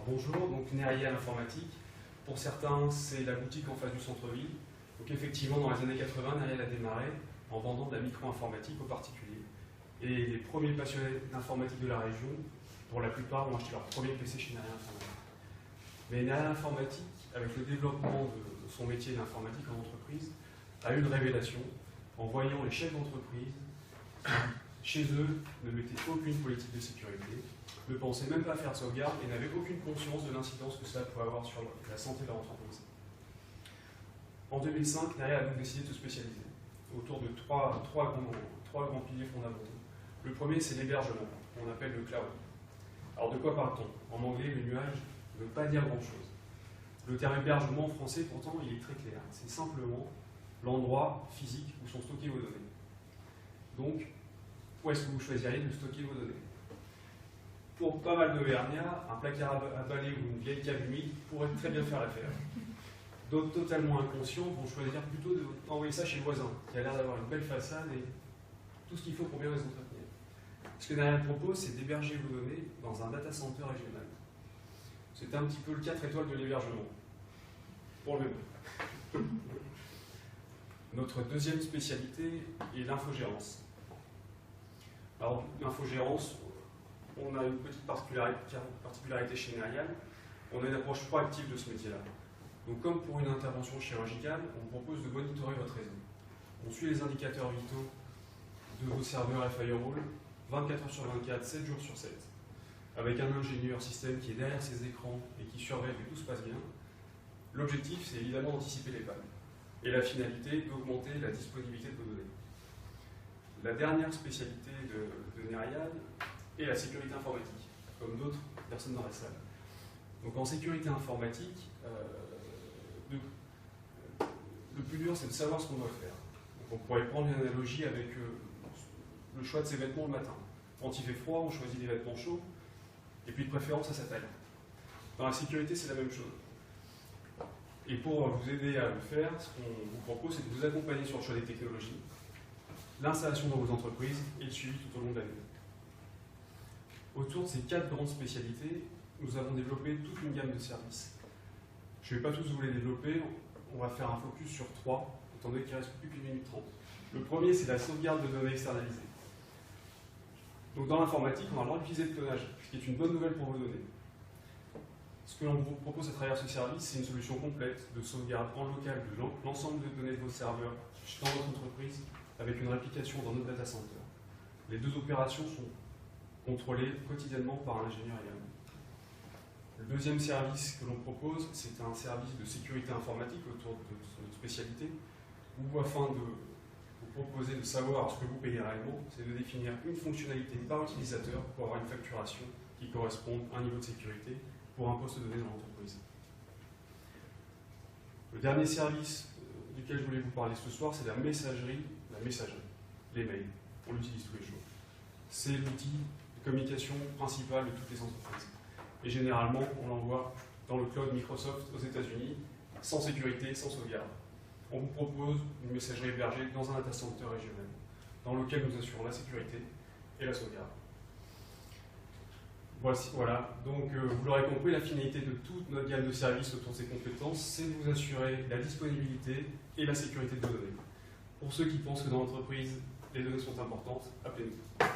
Alors bonjour, donc Nérial Informatique. Pour certains, c'est la boutique en face du centre-ville. Donc effectivement, dans les années 80, Nérial a démarré en vendant de la micro-informatique aux particuliers. Et les premiers passionnés d'informatique de la région, pour la plupart, ont acheté leur premier PC chez Nérial Informatique. Mais Nérial Informatique, avec le développement de son métier d'informatique en entreprise, a eu une révélation en voyant les chefs d'entreprise chez eux ne mettaient aucune politique de sécurité, ne pensaient même pas faire de sauvegarde et n'avaient aucune conscience de l'incidence que cela pouvait avoir sur la santé de leur entreprise. En 2005, Nérial a donc décidé de se spécialiser autour de trois grands piliers fondamentaux. Le premier, c'est l'hébergement, qu'on appelle le cloud. Alors de quoi parle-t-on? En anglais, le nuage ne veut pas dire grand-chose. Le terme hébergement en français, pourtant, il est très clair. C'est simplement l'endroit physique où sont stockées vos données. Donc, où est-ce que vous choisiriez de stocker vos données? Pour pas mal d'Auvergnats, un placard à balai ou une vieille cave humide pourrait très bien faire l'affaire. D'autres totalement inconscients vont choisir plutôt d'envoyer ça chez le voisin, qui a l'air d'avoir une belle façade et tout ce qu'il faut pour bien les entretenir. Ce que Nérial propose, c'est d'héberger vos données dans un data center régional. C'est un petit peu le 4 étoiles de l'hébergement. Pour le même. Notre deuxième spécialité est l'infogérance. Alors, l'infogérance, on a une petite particularité chez Nérial, on a une approche proactive de ce métier-là. Donc, comme pour une intervention chirurgicale, on propose de monitorer votre réseau. On suit les indicateurs vitaux de vos serveurs et firewall 24 heures sur 24, 7 jours sur 7, avec un ingénieur système qui est derrière ces écrans et qui surveille que tout se passe bien. L'objectif, c'est évidemment d'anticiper les pannes. Et la finalité, d'augmenter la disponibilité de vos données. La dernière spécialité de Nérial est la sécurité informatique, comme d'autres personnes dans la salle. Donc en sécurité informatique, le plus dur, c'est de savoir ce qu'on doit faire. Donc on pourrait prendre une analogie avec le choix de ses vêtements le matin. Quand il fait froid, on choisit des vêtements chauds, et puis de préférence à sa taille. Dans la sécurité, c'est la même chose. Et pour vous aider à le faire, ce qu'on vous propose, c'est de vous accompagner sur le choix des technologies, l'installation dans vos entreprises et le suivi tout au long de l'année. Autour de ces 4 grandes spécialités, nous avons développé toute une gamme de services. Je ne vais pas tous vous les développer, on va faire un focus sur 3, étant donné qu'il ne reste plus qu'une minute 30. Le premier, c'est la sauvegarde de données externalisées. Donc dans l'informatique, on a le droit d'utiliser le clonage, ce qui est une bonne nouvelle pour vos données. Ce que l'on vous propose à travers ce service, c'est une solution complète de sauvegarde en local de l'ensemble des données de vos serveurs dans votre entreprise, avec une réplication dans notre data center. Les deux opérations sont contrôlées quotidiennement par un ingénieur également. Le deuxième service que l'on propose, c'est un service de sécurité informatique autour de notre spécialité, où afin de vous proposer de savoir ce que vous payez réellement, c'est de définir une fonctionnalité par utilisateur pour avoir une facturation qui corresponde à un niveau de sécurité pour un poste donné dans l'entreprise. Le dernier service duquel je voulais vous parler ce soir, c'est la messagerie, les mails. On l'utilise tous les jours. C'est l'outil de communication principal de toutes les entreprises. Et généralement, on l'envoie dans le cloud Microsoft aux États-Unis, sans sécurité, sans sauvegarde. On vous propose une messagerie hébergée dans un data center régional, dans lequel nous assurons la sécurité et la sauvegarde. Voilà, donc vous l'aurez compris, la finalité de toute notre gamme de services autour de ces compétences, c'est de vous assurer la disponibilité et la sécurité de vos données. Pour ceux qui pensent que dans l'entreprise, les données sont importantes, appelez-nous.